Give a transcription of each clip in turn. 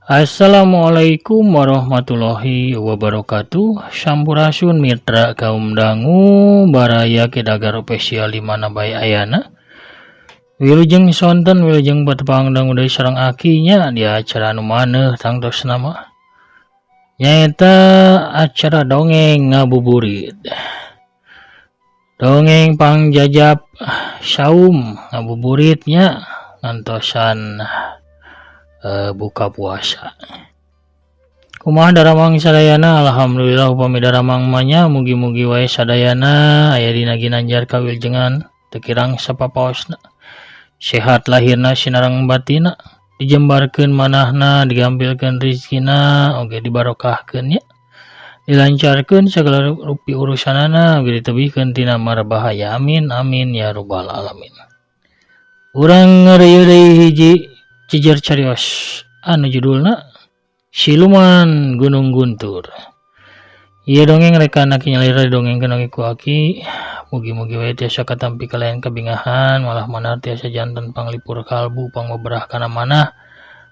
Assalamualaikum warahmatullahi wabarakatuh. Sampurasun mitra kaum dangu baraya kedagar spesial di mana bae ayana. Wilujeng sonten wilujeng patepang dangu dari sareng akinya di acara anu maneuh tangtos nama. Nyaeta acara dongeng ngabuburit. Dongeng pangjajab saum ngabuburitnya ngantosan buka puasa. Kumaha daramang sadayana, alhamdulillah upami daramang manya mugi-mugi wae sadayana aya dina ginanjar kawilujengan teu kirang sapapaosna. Sehat lahirna sinareng batina, dijembarkeun manahna, digampilkeun rezekina, oge dibarokahkeun nya. Dilancarkeun sagala rupi urusanana, oge ditebihkeun tina marbahaya. Amin amin ya rabbal alamin. Urang ngeureuyeuh deui hiji jejer carios anu judulna Siluman Gunung Guntur. Ieu dongeng reka aki nyalira didongengkeun oge ku aki. Mugi-mugi wae tiasa katampi kalayan kabingahan, malah manar tiasa janten panglipur kalbu, pangbeberah kana manah,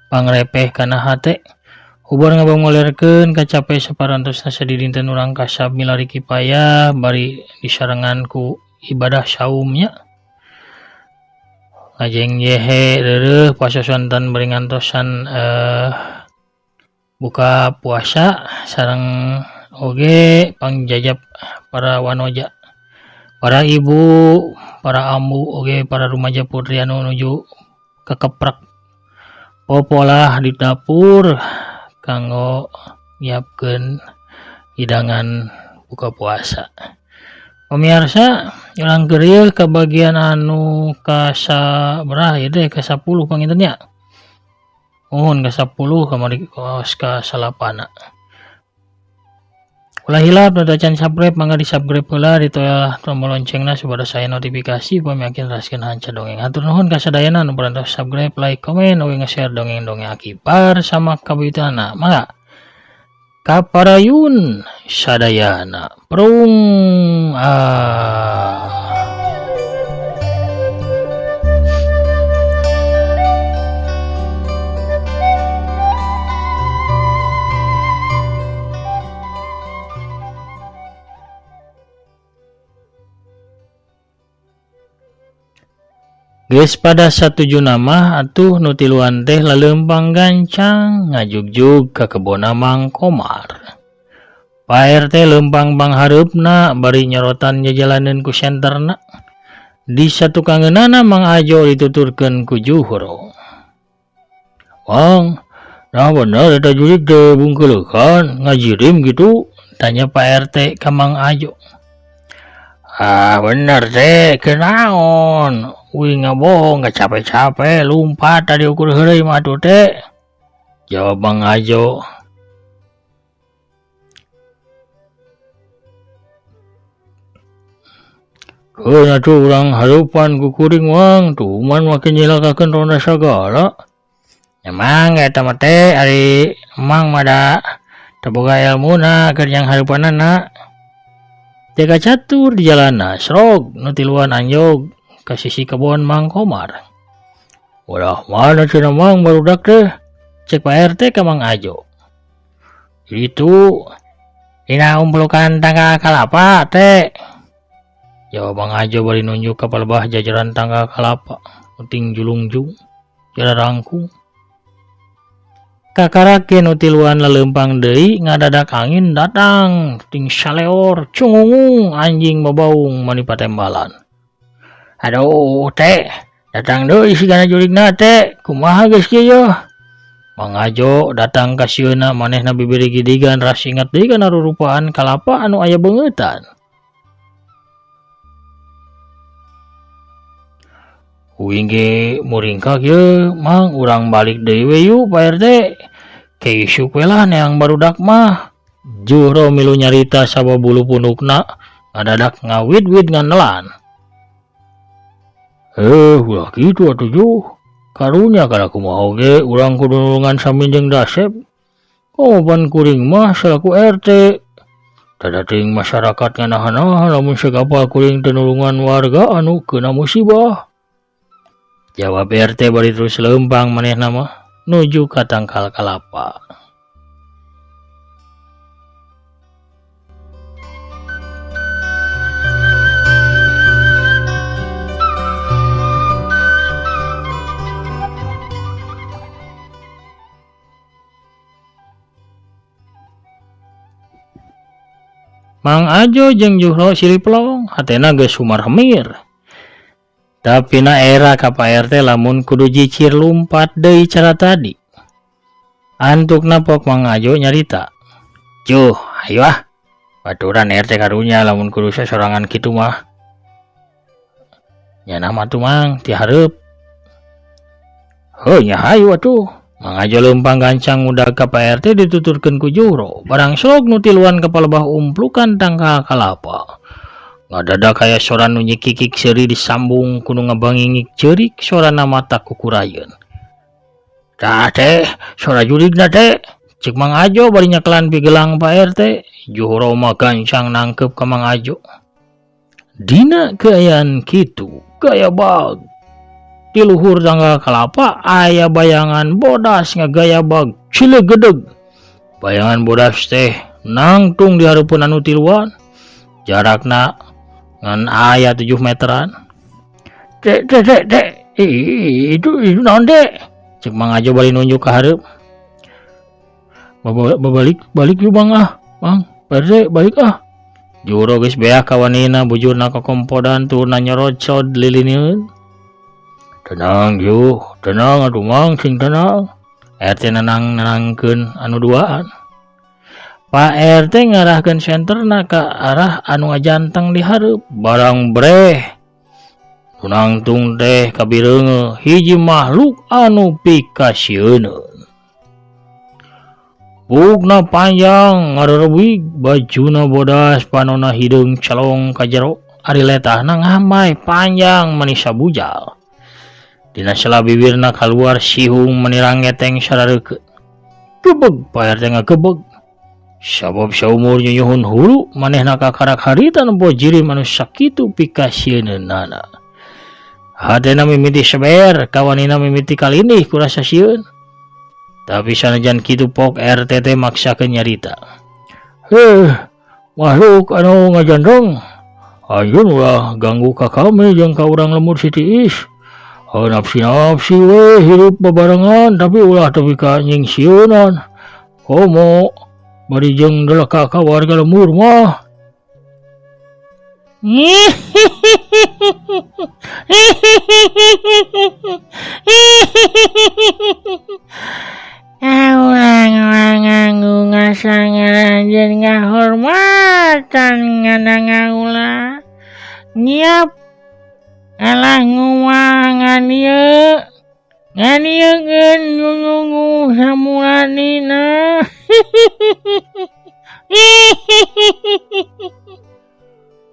pangrepeh kana hate. Hubur ngabangulerkeun kacape saparantosna sadidinten urang kasab milari kipayah bari disarengan ku ibadah saumnya. Ngajeng yehe reureuh pasosontan bari ngantosan buka puasa sareng oge pangjajab para wanoja, para ibu, para ambu oge para rumaja putri anu nuju kakeprak popolah di dapur kanggo nyiapkeun hidangan buka puasa. Pemirsa, urang geureuyeuh ka bagian anu kasaberah ieu teh ka-10 panginten nya. Muhun ka-10 kamari kaos ka-8. Ulah hilap nu can subscribe mangga di-subscribe heula, ditoel tombol loncengna supaya saya notifikasi upami aki neraskeun hanca dongeng. Hatur nuhun ka sadayana anu parantos subscribe, like, komen, oge nge-share dongeng-dongeng aki sama kabeuteunna. Mangga kaparayun sadayana prung Geus pada satuju nama atuh nu tiluan teh laleumpang gancang ngajugjug ka kebona Mang Komar. Pa RT leumpang panghareupna bari nyorotan jajalaneun ku senterna. Di satukangeunana Mang Ajo dituturkeun ku Juhro. "Mang, nah bener eta jurig teh bungkeulekan ngajirim gitu?" tanya Pak RT ka Mang Ajo. "Ah bener teh, kenaon? Uing ngabohong gak capek-capek, lumpat tadi ukur heureuy mah atuh teh," jawab Mang Ajo. "Keun atuh urang hareupan ku kuring Mang, tuman make nyilakakeun ronda sagala." "Emang eta mah teh ari Mang mah da teu boga elmuna keur yang hareupanana." Jaga catur di jalanna srog nu tiluan anjog ka sisi kebon Mang Komar. "Ulah mana cenah Mang barudak teh?" cek Pak RT ka Mang Ajo. "Itu dina umplukan tangga kalapa teh," jawab Mang Ajo bari nunjuk ka palebah jajaran tangga kalapa uting julungjung jara rangkung. Kakarake nu tiluan laleumpang deui ngadadak angin datang ting saleor cungungung anjing babaung mani patembalan. "Aduh teh, datang deui sigana jurigna teh, kumaha geus kieu yeuh?" Mang Ajo datang ka sieuna manehna bibiri gidigan ras inget deui kana rurupaan kalapa anu aya beungetan. "Uing ge muringkak yeuh Mang, urang balik deui we yu Pak RT. Keisuk we lah neang barudak mah." Juhro milu nyarita sababulu pundukna ngadadak ngawid-wid nganelan. Ulah kitu atuh Juh. Karunya kada kumaha oge urang kudu nulungan saminjeng dasep. Koban kuring mah salaku RT. Tada teuing masyarakat nganahan-nahan lamun sagapal kuring teu nulungan warga anu keuna musibah. Jawab RT bari terus leumpang manehna mah. nuju ka tangkal kalapa. Mang Ajo jeung Juhro silih pelong, hatena geus sumar-hemir. Tapi na era ka Pak RT lamun kudu jicir lumpat deui cara tadi. Antukna pok Mang Ajo nyarita. Juh, ayo ah. Baturan RT karunya lamun kudu sasorangan kitu mah. Nya nama tuh Mang ti hareup. Heuh nya hayu atuh. Mang Ajo leumpang gancang udah ka Pak RT dituturkeun ku Juhro. Barang sok nu tiluan ka palebah umplukan tangkal kalapa. Ngadadak kaya sora nu nyikikik seuri disambung kudu ngabangingik ceurik sorana mata kukurayeun. Tah teh, sora juligna teh. Cek Mang Ajo bari nyakelan pigelang Pak RT. Juhro mah gancang nangkep ka Mang Ajo. Dina keayaan kitu, gaya bag. Di luhur tanggal kalapa aya bayangan bodas ngagaya bag cilegedeg. Bayangan bodas teh nangtung di hareupeun anu tiluan. Jarakna ngan aya 7 meteran. Dek, itu naon dek? Cek Mang Ajo bari nunjuk ka hareup. Balik yuk Mang ah. Mang, Pak balik ah. Juhro geus beak ka wanina bujurna ka kompodan turna nyorocod lilineueun. Tenang Ju, tenang atuh Mang, sing tenang. RT nenangkeun anu duaan. Pak RT ngarahkeun senterna ka arah anu ngajanteng di hareup. Barang breh. Tunangtung teh kabireungeun hiji makhluk anu pikasieun. Bukna panjang ngarerebig, bajuna bodas panonna hideung calong ka jero. Ari letahna ngamai panjang manis sabujal. Dina sela bibirna kaluar sihung menirang ngeteng sarareukeun. Gebeg Pak RT ngagebeg. Sabab saumur nyuhun hulu manehna kakarak harita nempo jirim anu sakitu pikasieunana. Hatena mimiti seber, kawanina mimiti kalinih kurasa sieun. Tapi sanajan kitu pok RT teh maksakeun nyarita. Makhluk anu ngajandong. Anjeun ulah ganggu ka kami jeung ka urang lemur Siti Is. Nafsi we hidup bebarengan tapi ulah tapi ka nyingsieunan. Komo bari jeung deleka ka warga lemur mah. Ulang nganggu ngasangan jeung ngahormatan nganangaulah. Nyiap alah ngumangan ieu nganieukeun nyungu samulanina.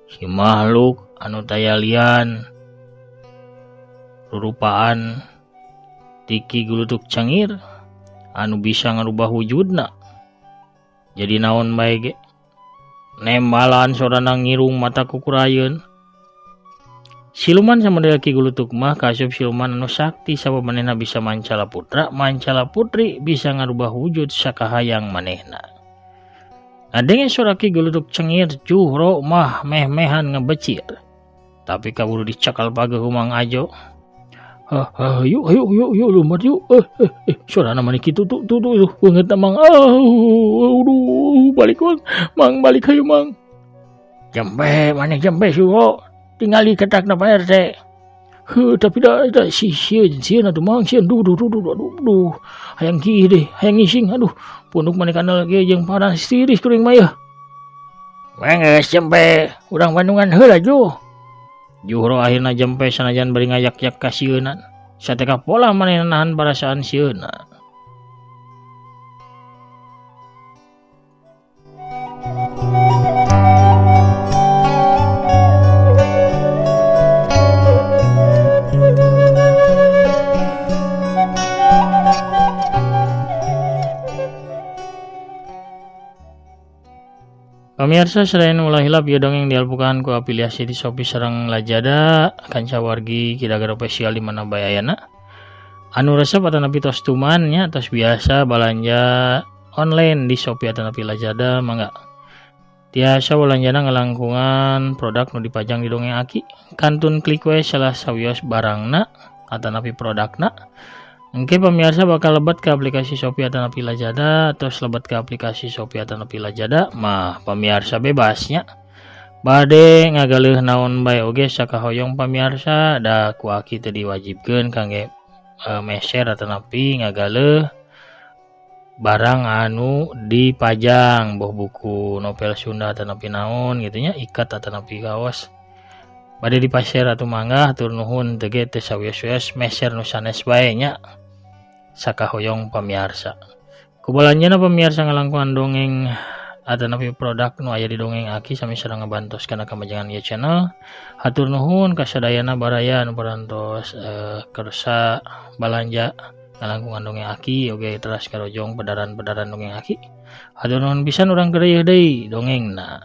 Si makhluk anu taya lian rurupaan tiki gulutuk cangir anu bisa ngarubah wujudna jadi naon bae ge. Nembalan sorana ngirung mata kukurayeun. Siluman samodel Ki Gulutuk mah kasup siluman anu sakti sabab manehna bisa mancala putra, mancala putri bisa ngarubah wujud sakahayang manehna. Adenge sora Ki Gulutuk cengir Juhro mah meh-mehan ngebecir. Tapi kaburu dicakal pageuh Mang Ajo. Yuk lumpat yuk. Sorana mani kitu tuh beungeut Mang. Aduh balik Mang, balik hayu Mang. Jembe maneh jembe suho. Tingali ketakna Pak RT. Tapi dah sieun atuh Mang, sieun aduh. Hayang kieu deh, hayang ngising aduh. Punduk maneh kana ge jeung panas tiris kuring mah yeuh. Manggeus jembe, urang Bandungan heula Ju. Juhro akhirna jempe sanajan bari ngayak-yak ka sieunan. Sateka pola maneh nahan parasaan sieunna. Pemirsa selain ulah hilap ya dongeng dialpukan ku afiliasi di Shopee sareng Lazada kanca wargi kidagar spesial di mana bae ayana. anu resep atau napi tos tuman nya tos biasa belanja online di Shopee atau napi Lazada mangga tiasa belanjana ngelangkungan produk nu dipajang di dongeng aki kantun klik we salah sawios barangna atau napi produkna engke pemirsa bakal lebat ke aplikasi Shopee atau napi Lazada terus lebat ke aplikasi Shopee atau napi Lazada mah pemirsa bebasnya bade ngagaleuh naon bae oge sakahoyong pamirsa da ku aki teu diwajibkeun kangge meser atau napi ngagaleuh barang anu dipajang boh buku novel Sunda atau napi naon gitu nya ikat atau napi kaos bade dipaser atuh mangga hatur nuhun teu ge teu sawios-wios meser nu sanes bae nya sakahoyong pamirsa kubalanjana pamirsa ngalangkungan dongeng ada napi produk nu aya di dongeng aki sami sareng ngabantos kana kamajangan ieu channel hatur nuhun kasadayana baraya nu parantos kersa balanja ngalangkungan dongeng aki oge teras karojong pedaran-pedaran dongeng aki hatur nuhun pisan urang keureuh deui dongengna.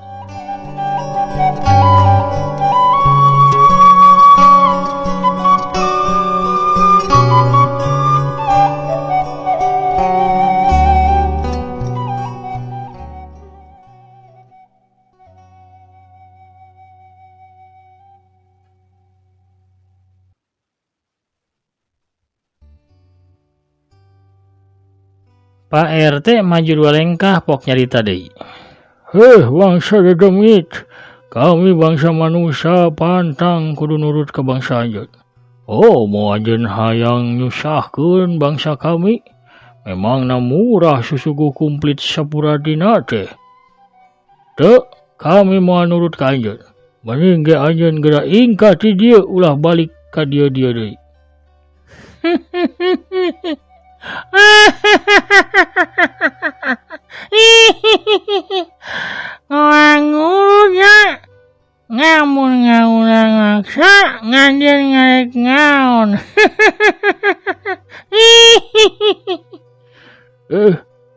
Pak RT maju 2 langkah pok nyarita deui. Bangsa dedemit. Kami bangsa manusia pantang kudu nurut ke bangsa anjeun. Oh, mau anjeun hayang nyusahkeun bangsa kami. Memangna murah susugu kumplit sapuradina teh. Teu, kami mau nurut ka anjeun. Mending ge anjeun geura ingkah ti dieu ulah balik ka dieu-dieu deui. Ngurutnya ngamun ngaulang ngaksa nganjen ngarek ngaon.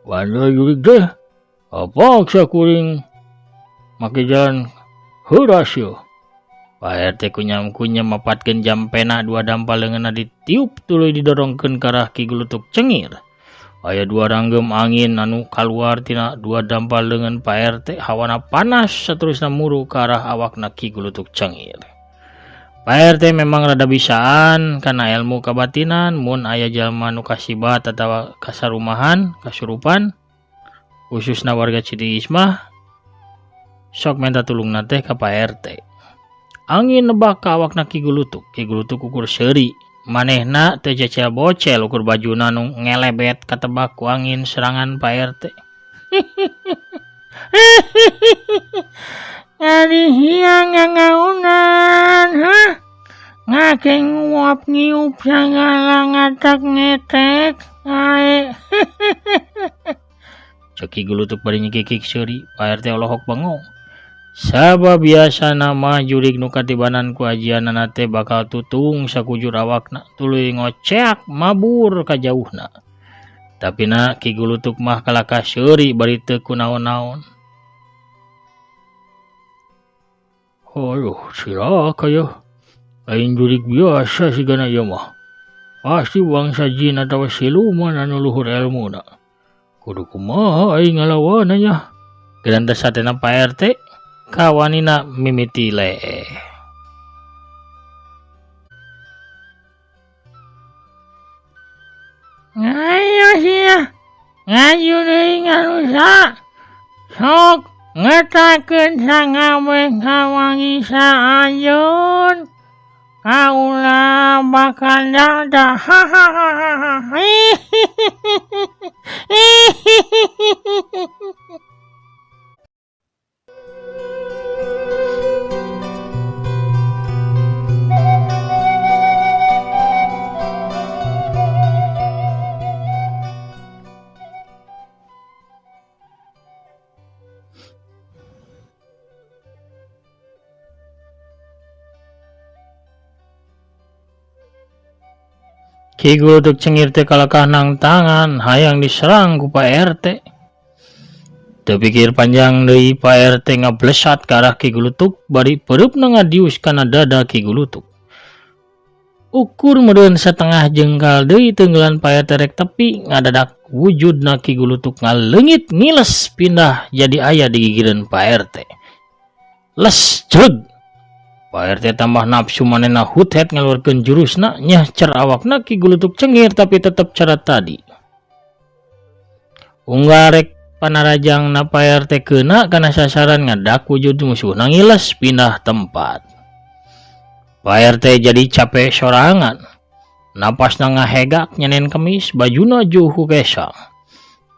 Bandar jurig teh. Apaksa kuring make jalan heurasio. Pak RT kunyam-kunyam mapatkeun jam pena 2 dampal leungeunna ditiup tuluy didorongkeun ka arah Ki Gulutuk cengir. Aya 2 ranggem angin anu kaluar tina 2 dampal leungeun Pak RT hawana panas saterusna muru ka arah awakna Ki Gulutuk cengir. Pak RT memang rada bisaan kana ilmu kabatinan mun aya jalma nu kasibat atawa kasarumahan kasurupan khususna warga Cidiis mah sok minta tulungna teh ka Pak RT. Angin nebak ka awakna Ki Gulutuk ukur seuri manehna teu cecel bocel ukur bajuna nu ngelebet katebak ku angin serangan Pak RT. Ari hiang ngangaunan, ngakeng nguap ngiup sagala ngatak ngetek, ae. Cek Ki Gulutuk bari nyekikik seuri, Pak RT olohok bengong. Sabab biasa nama jurig nu katibanan ku ajianana teh bakal tutung sakujur awakna tuluy ngoceak mabur ka jauhna. Tapina Ki Gulutuk mah kalaka seuri bari teu kunaon-naon. Aduh, cilaka ya. Lain jurig biasa sigana ieu mah. Pasti bangsa jin atawa siluman anu luhur ilmuna. Kudu kumaha aing ngalawanna nya. Gerantes satena Pak RT kawanina mimiti lee. Ngayo sia, ngaju deui ngarusa. Sok ngetakeun sangawe kawangi saanjeun. Kaula bakal dadah. Ki Gulutuk cengir teh kalakah nang tangan hayang diserang ku Pak RT. Teu pikir panjang deui Pak RT ngablesat ka arah Ki Gulutuk bari pereupna ngadius kana dada Ki Gulutuk. ukur meureun setengah jengkal deui tenggelan Pak RT rek tepi ngadadak wujudna Ki Gulutuk ngaleungit ngiles pindah jadi aya di gigireun Pak RT. Les jeug. Pak RT tambah nafsu manehna hutet ngaluarkeun jurusna nya cer awakna Ki Gulutuk cengir tapi tetep cara tadi. Unggal rek panarajangna Pak RT keuna kana sasaran ngadak wujud musuhna ngiles pindah tempat. Pak RT jadi capek sorangan. Napasna ngahegak nyanen kemis bajuna juhu kesa.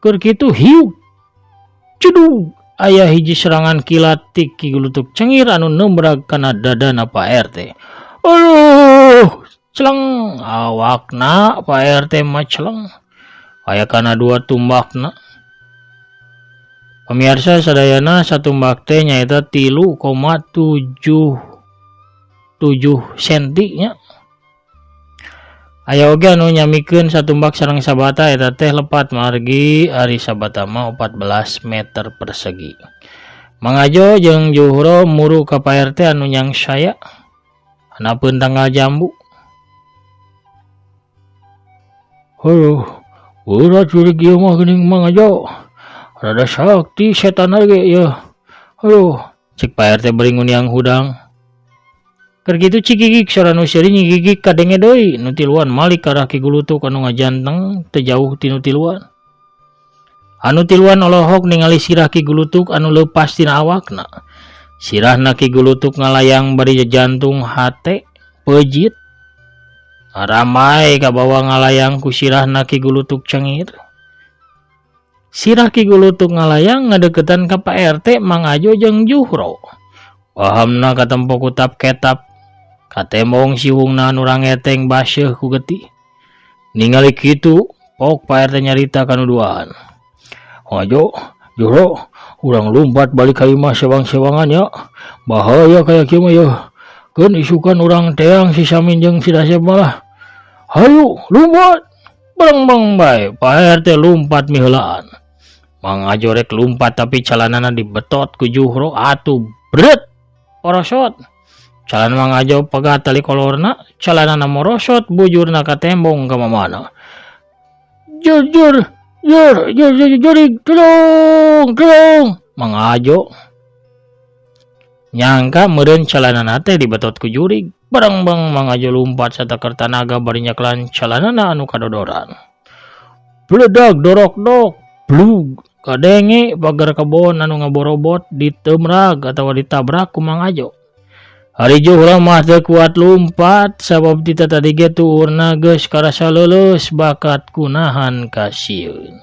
Keur kitu hiuk. Cedug aya hiji serangan kilat ti Ki Gulutuk cengir anu nembrag kana dadana Pak RT. Aduh, celeng awakna Pak RT mah celeng. Aya kana dua tumbakna. Pemirsa sadayana satumbak teh nyaeta 3,77 cm nya. Aya oge anu nyamikeun satumbak sareng sabata eta teh lepat margi ari sabata mah 14 meter persegi. Mangajo jeung Juhro muru ka Pak RT anu nyang saya. Hanapeun tanggal jambu. Urat curig ieu mah geuning Mangajo. Rada sakti setan ge ya. Cik Pak RT beringun yang hudang. Keur kitu cikigik sarana seri nyigigik kadenge deui nu tiluan malik ka Ki Gulutuk anu ngajanteng teu jauh ti nu tiluan. Anu tiluan olohok ningali sirah Ki Gulutuk anu leupas tina awakna. Sirahna Ki Gulutuk ngalayang bari jantung hate peujit. Ramai ka bawah ngalayang ku sirahna Ki Gulutuk cengir. Sirah Ki Gulutuk ngalayang ngadeukeutan ka Pak RT Mangajo jeung Juhro. Pahamna katempo kutap ketap katembong siwungna anu rangeteng baseuh ku getih. Ningali kitu, pok Pak RT nyarita kanuduaan. Mangajo, Juhro, urang lumpat balik ka imah sewang-sewangan ya. Bahaya kaya kieu mah ya. Keun isukan urang teang si Samin jeung si Dasep malah. Hayu, lumpat. Bareng bae, Pak RT lumpat miheulaan. Mangajo rek lumpat tapi calanana dibetot ku Juhro atuh bret porosot. Calan Mangajo pegat tali kolorna, calanana morosot bujurna ka tembong ka mamana. Jurig, tolong. Mangajo nyangka meureun calanana teh dibetot ku jurig. Bareng Mangajo lumpat satakar tanaga bari nyaklan calanana anu kadodoran. Bledag dorok-dok, blug. Kadenge pagar kebon anu ngaborobot ditemrag atawa ditabrak ku Mangajo. Hari Juhro mah teu kuat lumpat sabab tita tadi ge tuurna geus karasa leuleus bakat kunahan ka sieun.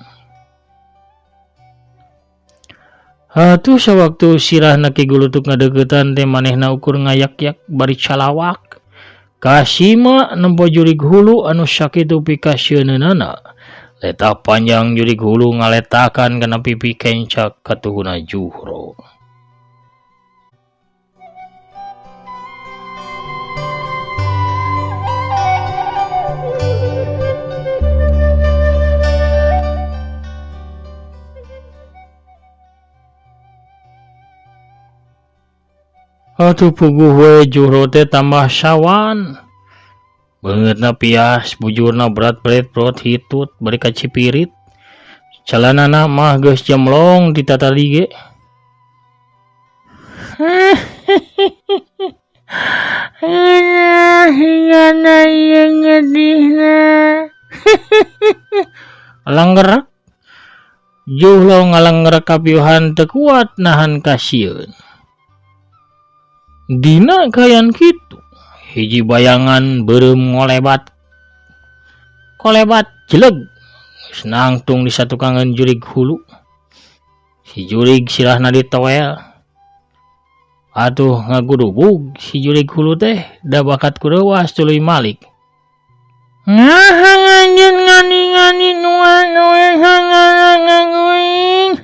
Atuh sawaktu sirahna Ki Gulutuk ngadeuketan teh manehna ukur ngayak-yak bari calawak. Kasima nempo jurig hulu anu sakitu pikasieunana. Letah panjang jurig hulu ngaletakan kana pipi kencak katuhuna Juhro. Atuh puguh we Juhro teh tambah sawan. Beungeutna pias, bujurna berat-berat perut hitut bari ka cipirit. Calanana mah geus jemlong di tatali ge. Hingana ieu ngedihna. Langgerak. Juhro ngalanggerak kapiuhan teu kuat nahan kasieun. Dina kayan kitu. Hiji bayangan beureum kolebat jeleg nangtung di satu kangen jurig hulu. Si jurig sirahna ditowel. Atuh ngagudugug si jurig hulu teh da bakat kurewas tuluy malik. Ngahanganjeun ngani-ngani nuan-nuan hanganganguing.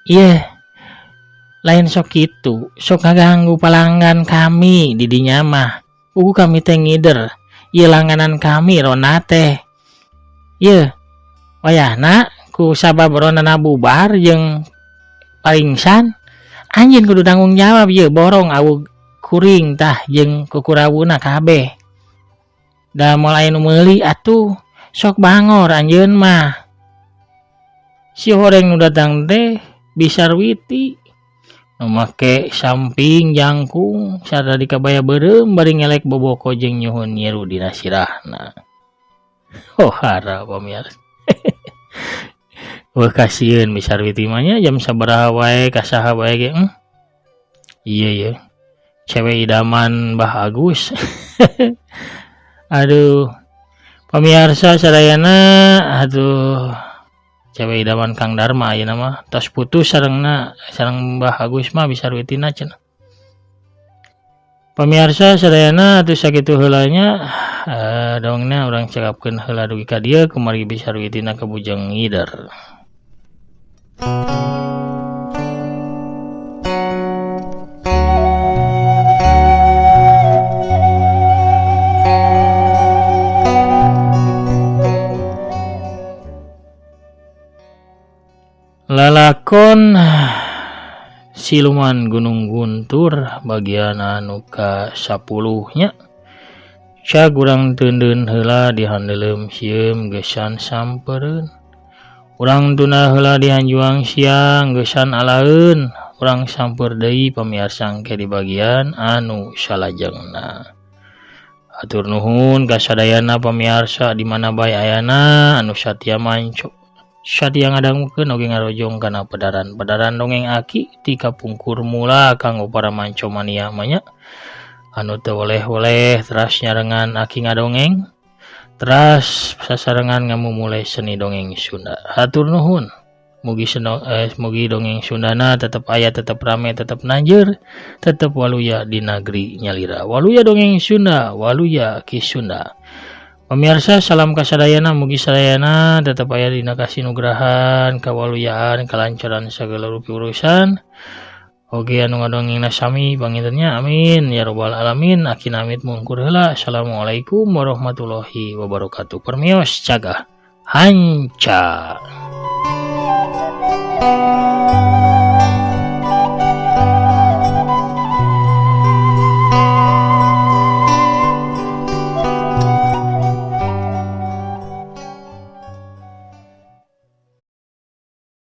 Iya. Lain sok kitu, sok ngaganggu pelanggan kami di dinya mah. Pugu kami teh ngider. Ieu langganan kami rona teh. Ieu. Wayahna ku sabab ronana bubar jeung paringsan. Anjeun kudu tanggung jawab ieu borong awug kuring tah jeung kukurawuna kabeh. Da mulai nu meuli atuh sok bangor anjeun mah. Si horeng nu datang teh Bisarwiti nu make samping jangkung sarta dikabaya beureum bari ngelek boboko jeung nyuhun nyiru dina sirahna. Oh hara pamirsa. Wah kasieun Bisarwiti mah nya jam sabaraha wae kasaha wae ge. Iya. Cewek idaman Mbah Agus. Aduh. Pamirsa sadayana aduh cewek idaman Kang Darma ayeuna mah tos putus sareng Mbah Agus mah Bisarwitina cenah. Pamirsa sadayana atuh sakitu heula nya dongna urang cakapkeun heula dugi ka dieu kumari Bisarwitina kabujang ngider. Lalakon Siluman Gunung Guntur bagian anu ka-10 nya. Ca urang teundeun heula di handeuleum sieum geusan sampeureun. Urang tuna heula di hanjuang siang geusan alaeun. Urang sampeur deui pamirsa engke di bagian anu salajengna. Atur nuhun ka sadayana pamirsa di mana bae ayana anu satia manco. Satia ngadangukeun oge ngarojong kana pedaran dongeng aki ti kapungkur mula kanggo para manco mania manya anu teu oleh-oleh teras nyarengan aki ngadongeng teras sasarengan ngamumule seni dongeng Sunda. Hatur nuhun. Mugi dongeng Sundana tetep aya, tetep rame, tetep nanjeur, tetep waluya di negeri nyalira. Waluya dongeng Sunda, waluya ki Sunda. Pamirsa salam kasadayana mugi sadayana tetep aya dina kasinugrahan, kawaluyaan, kalancaran sagala rupi urusan. Oge anu ngadongengna sami pangintennya amin ya rabbal alamin. Aki namit mungkur heula. Assalamualaikum warahmatullahi wabarakatuh. Permios cagah hanca.